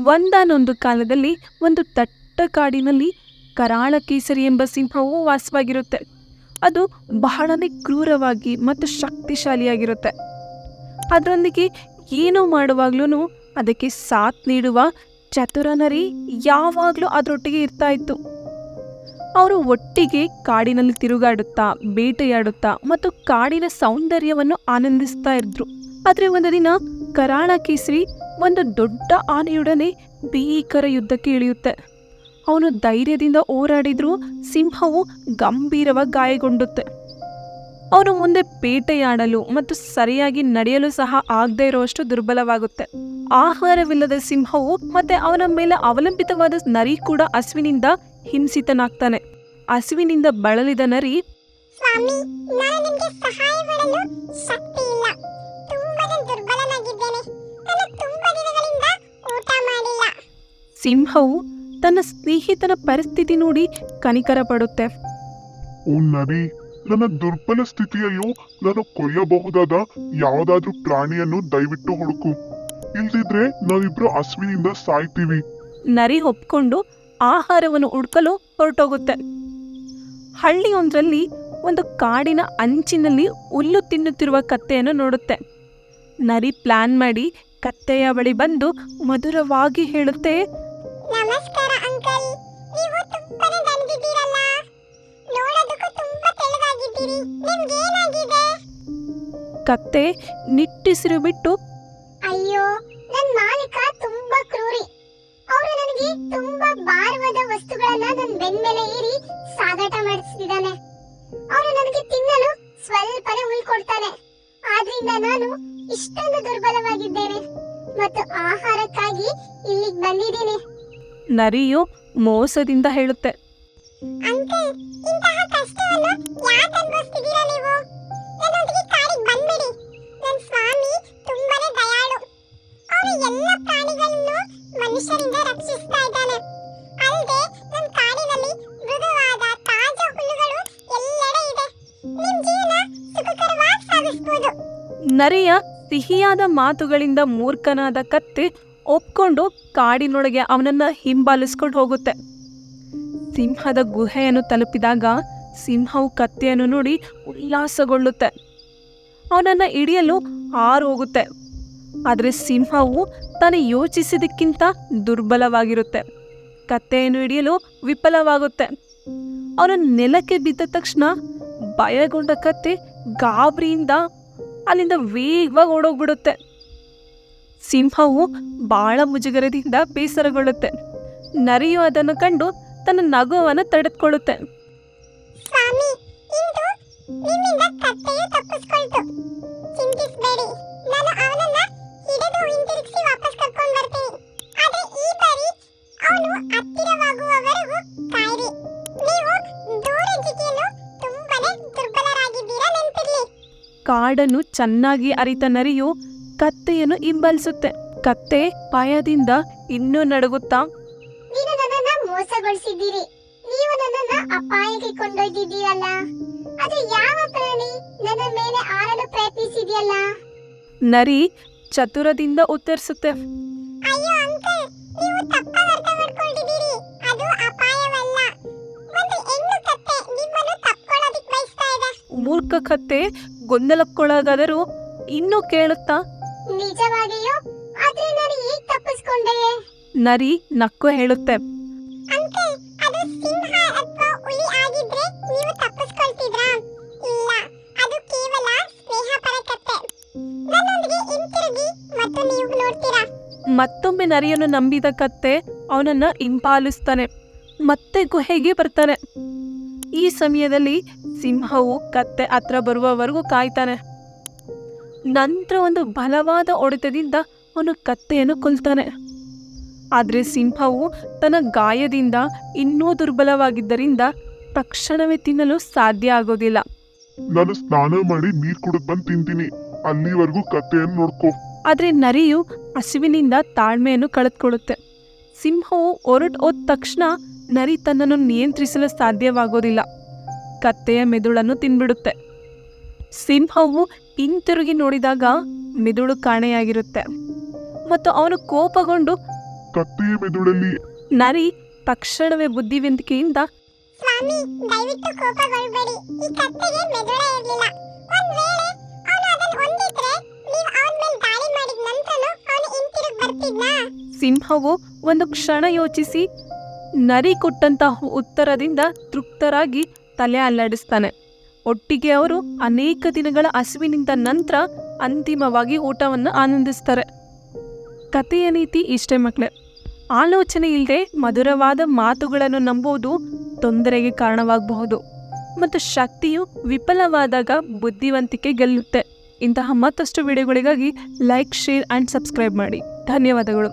ಒಂದಾನೊಂದು ಕಾಲದಲ್ಲಿ ಒಂದು ದಟ್ಟ ಕಾಡಿನಲ್ಲಿ ಕರಾಳ ಕೇಸರಿ ಎಂಬ ಸಿಂಹವು ವಾಸವಾಗಿರುತ್ತೆ. ಅದು ಬಹಳನೇ ಕ್ರೂರವಾಗಿ ಮತ್ತು ಶಕ್ತಿಶಾಲಿಯಾಗಿರುತ್ತೆ. ಅದರೊಂದಿಗೆ ಏನೋ ಮಾಡುವಾಗ್ಲೂ ಅದಕ್ಕೆ ಸಾಥ್ ನೀಡುವ ಚತುರ ನರಿ ಯಾವಾಗಲೂ ಅದರೊಟ್ಟಿಗೆ ಇರ್ತಾ ಇತ್ತು. ಅವರು ಒಟ್ಟಿಗೆ ಕಾಡಿನಲ್ಲಿ ತಿರುಗಾಡುತ್ತಾ, ಬೇಟೆಯಾಡುತ್ತಾ ಮತ್ತು ಕಾಡಿನ ಸೌಂದರ್ಯವನ್ನು ಆನಂದಿಸ್ತಾ ಇದ್ರು. ಆದರೆ ಒಂದು ದಿನ ಕರಾಳ ಕೇಸರಿ ಒಂದು ದೊಡ್ಡ ಆನೆಯೊಡನೆ ಭೀಕರ ಯುದ್ಧಕ್ಕೆ ಇಳಿಯುತ್ತೆ. ಅವನು ಧೈರ್ಯದಿಂದ ಹೋರಾಡಿದ್ರೂ ಸಿಂಹವು ಗಂಭೀರವಾಗಿ ಗಾಯಗೊಂಡುತ್ತೆ. ಅವನು ಮುಂದೆ ಬೇಟೆಯಾಡಲು ಮತ್ತು ಸರಿಯಾಗಿ ನಡೆಯಲು ಸಹ ಆಗದೇ ಇರುವಷ್ಟು ದುರ್ಬಲವಾಗುತ್ತೆ. ಆಹಾರವಿಲ್ಲದ ಸಿಂಹವು ಮತ್ತೆ ಅವನ ಮೇಲೆ ಅವಲಂಬಿತವಾದ ನರಿ ಕೂಡ ಹಸುವಿನಿಂದ ಹಿಂಸಿತನಾಗ್ತಾನೆ. ಹಸುವಿನಿಂದ ಬಳಲಿದ ನರಿ, ಸ್ವಾಮಿ, ನಾನು ನಿಮಗೆ ಸಹಾಯ ಮಾಡಲು ಶಕ್ತಿ ಇಲ್ಲ. ತುಂಬಾನೇ ದುರ್ಬಲನಾಗಿದ್ದೇನೆ. ನಾನು ತುಂಬಾ ದಿನಗಳಿಂದ ಊಟ ಮಾಡಿಲ್ಲ. ಸಿಂಹವು ತನ್ನ ಸ್ನೇಹಿತನ ಪರಿಸ್ಥಿತಿ ನೋಡಿ ಕನಿಕರ ಪಡುತ್ತೆ. ಓ ನರಿ, ನನ್ನ ದುರ್ಬಲ ಸ್ಥಿತಿಯಲ್ಲೂ ನಾನು ಕೊಲ್ಲಬಹುದಾದ ಯಾವುದಾದ್ರೂ ಪ್ರಾಣಿಯನ್ನು ದಯವಿಟ್ಟು ಹುಡುಕು. ಇಲ್ದಿದ್ರೆ ನಾವಿಬ್ರು ಹಸುವಿನಿಂದ ಸಾಯ್ತೀವಿ. ನರಿ ಒಪ್ಕೊಂಡು ಆಹಾರವನ್ನು ಹುಡುಕಲು ಹೊರಟೋಗುತ್ತೆ. ಹಳ್ಳಿಯೊಂದರಲ್ಲಿ ಒಂದು ಕಾಡಿನ ಅಂಚಿನಲ್ಲಿ ಹುಲ್ಲು ತಿನ್ನುತ್ತಿರುವ ಕತ್ತೆಯನ್ನು ನೋಡುತ್ತೆ. ನರಿ ಪ್ಲಾನ್ ಮಾಡಿ ಕತ್ತೆಯ ಬಳಿ ಬಂದು ಮಧುರವಾಗಿ ಹೇಳುತ್ತೆ, ನಮಸ್ಕಾರ ಅಂಕಲ್, ನೀವು ತುಂಬಾನೇ ದಣಿದಿದ್ದೀರಲ್ಲ. ನೋಡೋದಕ್ಕೂ ತುಂಬಾ ತೆಳ್ಳಗಾಗಿದ್ದೀರಿ. ನಿಮ್ಗೆ ಏನಾಗಿದೆ? ಕತ್ತೆ ನಿಟ್ಟಿಸಿರು ಬಿಟ್ಟು, ಅಯ್ಯೋ, ನನ್ನ ಮಾಲೀಕ ತುಂಬಾ ಕ್ರೂರಿ. ಅವರು ನನಗೆ ತುಂಬಾ ಭಾರವಾದ ವಸ್ತುಗಳನ್ನ ನನ್ನ ಬೆನ್ಮೇಲೆ ಏರಿ ಸಾಗಾಟ ಮಾಡಿಸ್ತಿದ್ದಾನೆ. ಅವರು ನನಗೆ ತಿನ್ನಲು ಸ್ವಲ್ಪನೇ ಉಳ್ಕೊಡ್ತಾನೆ. ಆದ್ರಿಂದ ನಾನು ಇಷ್ಟೊಂದು ದುರ್ಬಲವಾಗಿದ್ದೇನೆ ಮತ್ತು ಆಹಾರಕ್ಕಾಗಿ ಇಲ್ಲಿಗೆ ಬಂದಿದ್ದೀನಿ. ನರಿಯು ಮೋಸದಿಂದ ಹೇಳುತ್ತೆ, ಅಂಕಲ್, ಇಂತಹ ಕಷ್ಟವನ್ನು ಯಾಕೆ ಅನುಭವಿಸ್ತಿದ್ದೀರಾ ನೀವು? ನನ್ನೊಂದಿಗೆ ಕಾಡಿಗೆ ಬಂದ್ಬಿಡಿ. ನನ್ನ ಸ್ವಾಮಿ ತುಂಬಾನೇ ದಯಾಳು. ಅವರು ಎಲ್ಲ ಪ್ರಾಣಿಗಳನ್ನು ಮನುಷ್ಯರಿಂದ ರಕ್ಷಿಸ್ತಾ ಇದ್ದಾನೆ. ಅಲ್ಲದೆ ನನ್ನ ಕಾಡಿನಲ್ಲಿ ಮೃದುವಾದ ತಾಜಾ ಹುಲ್ಲುಗಳು ಎಲ್ಲೆಡೆ ಇದೆ. ನಿಮ್ ಜೀವನ ಸುಖಕರವಾಗಿ ಸಾಗಿಸಬಹುದು. ನರಿಯ ಸಿಹಿಯಾದ ಮಾತುಗಳಿಂದ ಮೂರ್ಖನಾದ ಕತ್ತೆ ಒಪ್ಕೊಂಡು ಕಾಡಿನೊಳಗೆ ಅವನನ್ನ ಹಿಂಬಾಲಿಸ್ಕೊಂಡು ಹೋಗುತ್ತೆ. ಸಿಂಹದ ಗುಹೆಯನ್ನು ತಲುಪಿದಾಗ ಸಿಂಹವು ಕತ್ತೆಯನ್ನು ನೋಡಿ ಉಲ್ಲಾಸಗೊಳ್ಳುತ್ತೆ. ಅವನನ್ನ ಹಿಡಿಯಲು ಹಾರೋಗುತ್ತೆ. ಆದರೆ ಸಿಂಹವು ತಾನು ಯೋಚಿಸಿದಕ್ಕಿಂತ ದುರ್ಬಲವಾಗಿರುತ್ತೆ. ಕತ್ತೆಯನ್ನು ಹಿಡಿಯಲು ವಿಫಲವಾಗುತ್ತೆ. ಅವನು ನೆಲಕ್ಕೆ ಬಿದ್ದ ತಕ್ಷಣ ಭಯಗೊಂಡ ಕತ್ತೆ ಗಾಬರಿಯಿಂದ ಅಲ್ಲಿಂದ ವೇಗವಾಗಿ ಓಡೋಗ್ಬಿಡುತ್ತೆ. ಸಿಂಹವು ಬಹಳ ಮುಜುಗರದಿಂದ ಬೇಸರಗೊಳ್ಳುತ್ತೆ. ನರಿಯು ಅದನ್ನು ಕಂಡು ತನ್ನ ನಗುವನ್ನು ತಡೆದುಕೊಳ್ಳುತ್ತೆ. ಸ್ವಾಮಿ, ಇಂದು ನಿಮ್ಮಿಂದ ಕತ್ತೆಯು ತಪ್ಪಿಸ್ಕೊಳ್ತು. ಚಿಂತಿಸಬೇಡಿ, ನಾನು ಅವನನ್ನ ಹಿಡಿದು ಹಿಂತಿರುಗಿಸಿ ವಾಪಸ್ ಕರ್ಕೊಂಡು ಬರ್ತೀನಿ. ಆದ್ರೆ ಈ ಬಾರಿ ಅವನು ಹತ್ತಿರವಾಗುವವರೆಗೂ ಕಾಯಿರಿ. ನೀವು ದೂರ ಜಿಗಿಯಲು ತುಂಬಾನೇ ದುರ್ಬಲರಾಗಿದ್ದೀರಾ, ನೆನಪಿರ್ಲಿ. ಕಾಡನ್ನು ಚೆನ್ನಾಗಿ ಅರಿತ ನರಿಯು ಕತ್ತೆಯನ್ನು ಹಿಂಬಾಲಿಸುತ್ತೆ. ಕತ್ತೆ ಭಯದಿಂದ ಇನ್ನೂ ನಡುಗುತ್ತಾ, ನೀವು ನನ್ನನ್ನ ಮೋಸಗೊಳಿಸಿದ್ದೀರಿ. ನೀವು ನನ್ನನ್ನ ಅಪಾಯಕ್ಕೆ ಕೊಂಡೊಯ್ದಿದ್ದೀರಲ್ಲ. ಅದು ಯಾವ ಪ್ರಾಣಿ ನನ್ನ ಮೇಲೆ ಆಳಲು ಪ್ರಯತ್ನಿಸಿದೆಯಲ್ಲ? ನರಿ ಚತುರದಿಂದ ಉತ್ತರಿಸುತ್ತೆ, ಅಯ್ಯೋ ಅಂಕಲ್, ನೀವು ತಪ್ಪಾಗಿ ಅರ್ಥ ಮಾಡ್ಕೊಂಡಿದ್ದೀರಿ. ಅದು ಅಪಾಯವಲ್ಲ. ಒಂದು ಹೆಣ್ಣು ಕತ್ತೆ ನಿಮ್ಮನ್ನು ತಪ್ಕೊಳ್ಳೋದಿಕ್ ಬಯಸ್ತಾ ಇದೆ. ಮೂರ್ಖ ಕತ್ತೆ ಗೊಂದಲಕ್ಕೊಳಗಾದರೂ ಇನ್ನೂ ಕೇಳುತ್ತಾ, ನಿಜವಾಗಿಯೂ? ಆದ್ರೆ ನಾನು ಹೇಗೆ ತಪ್ಪಿಸ್ಕೊಂಡೆ? ನರಿ ನಕ್ಕು ಹೇಳುತ್ತೆ, ಅಂಕಲ್, ಅದು ಸಿಂಹ ಅಥವಾ ಹುಲಿ ಆಗಿದ್ರೆ ನೀವು ತಪ್ಪಿಸ್ಕೊಳ್ತಿದ್ರಾ? ಇಲ್ಲ, ಅದು ಕೇವಲ ಸ್ನೇಹಪರ ಕತ್ತೆ. ನನ್ನೊಂದಿಗೆ ಹಿಂತಿರುಗಿ ಮತ್ತು ನೀವು ನೋಡ್ತೀರಾ. ಮತ್ತೊಮ್ಮೆ ನರಿಯನ್ನು ನಂಬಿದ ಕತ್ತೆ ಅವನನ್ನ ಹಿಂಬಾಲಿಸ್ತಾನೆ. ಮತ್ತೆ ಗುಹೆಗೆ ಬರ್ತಾನೆ. ಈ ಸಮಯದಲ್ಲಿ ಸಿಂಹವು ಕತ್ತೆ ಹತ್ರ ಬರುವವರೆಗೂ ಕಾಯ್ತಾನೆ. ನಂತರ ಒಂದು ಬಲವಾದ ಹೊಡೆತದಿಂದ ಅವನು ಕತ್ತೆಯನ್ನು ಕೊಲ್ತಾನೆ. ಆದರೆ ಸಿಂಹವು ತನ್ನ ಗಾಯದಿಂದ ಇನ್ನೂ ದುರ್ಬಲವಾಗಿದ್ದರಿಂದ ತಕ್ಷಣವೇ ತಿನ್ನಲು ಸಾಧ್ಯ ಆಗೋದಿಲ್ಲ. ನಾನು ಸ್ನಾನ ಮಾಡಿ ನೀರ್ ಕುಡಿದ್ ಬಂದು ತಿಂತೀನಿ. ಅಲ್ಲಿವರೆಗೂ ಕತ್ತೆಯನ್ನು ನೋಡ್ಕೋ. ಆದರೆ ನರಿಯು ಹಸಿವಿನಿಂದ ತಾಳ್ಮೆಯನ್ನು ಕಳೆದುಕೊಳ್ಳುತ್ತೆ. ಸಿಂಹವು ಹೊರಟು ಹೋದ ತಕ್ಷಣ ನರಿ ತನ್ನನ್ನು ನಿಯಂತ್ರಿಸಲು ಸಾಧ್ಯವಾಗೋದಿಲ್ಲ. ಕತ್ತೆಯ ಮೆದುಳನ್ನು ತಿನ್ಬಿಡುತ್ತೆ. ಸಿಂಹವು ಹಿಂತಿರುಗಿ ನೋಡಿದಾಗ ಮೆದುಳು ಕಾಣೆಯಾಗಿರುತ್ತೆ ಮತ್ತು ಅವನು ಕೋಪಗೊಂಡು ಕತ್ತೆಯ ಮೆದುಳಲ್ಲಿ. ನರಿ ತಕ್ಷಣವೇ ಬುದ್ಧಿವಂತಿಕೆಯಿಂದ ಸ್ವಾಮಿ ದಯವಿಟ್ಟು ಕೋಪಗೊಳ್ಬೇಡಿ, ಈ ಕತ್ತೆಗೆ ಮೆದುಳೇ ಇರ್ಲಿಲ್ಲ. ಒಂದ್ ವೇಳೆ ಅವನು ಅದನ್ನ ಹೊಂದಿದ್ರೆ ನೀವು ಅವನ ಮೇಲೆ ದಾಳಿ ಮಾಡಿದ ನಂತರನೂ ಅವನು ಹಿಂತಿರುಗಿ ಬರ್ತಿದ್ನಾ? ಸಿಂಹವು ಒಂದು ಕ್ಷಣ ಯೋಚಿಸಿ ನರಿ ಕೊಟ್ಟಂತಹ ಉತ್ತರದಿಂದ ತೃಪ್ತರಾಗಿ ತಲೆ ಅಲ್ಲಾಡಿಸ್ತಾನೆ. ಒಟ್ಟಿಗೆ ಅವರು ಅನೇಕ ದಿನಗಳ ಹಸಿವಿನಿಂದ ನಂತರ ಅಂತಿಮವಾಗಿ ಊಟವನ್ನು ಆನಂದಿಸ್ತಾರೆ. ಕಥೆಯ ನೀತಿ ಇಷ್ಟೇ ಮಕ್ಕಳೇ, ಆಲೋಚನೆ ಇಲ್ಲದೆ ಮಧುರವಾದ ಮಾತುಗಳನ್ನು ನಂಬುವುದು ತೊಂದರೆಗೆ ಕಾರಣವಾಗಬಹುದು ಮತ್ತು ಶಕ್ತಿಯು ವಿಫಲವಾದಾಗ ಬುದ್ಧಿವಂತಿಕೆ ಗೆಲ್ಲುತ್ತೆ. ಇಂತಹ ಮತ್ತಷ್ಟು ವಿಡಿಯೋಗಳಿಗಾಗಿ ಲೈಕ್, ಶೇರ್ ಆ್ಯಂಡ್ ಸಬ್ಸ್ಕ್ರೈಬ್ ಮಾಡಿ. ಧನ್ಯವಾದಗಳು.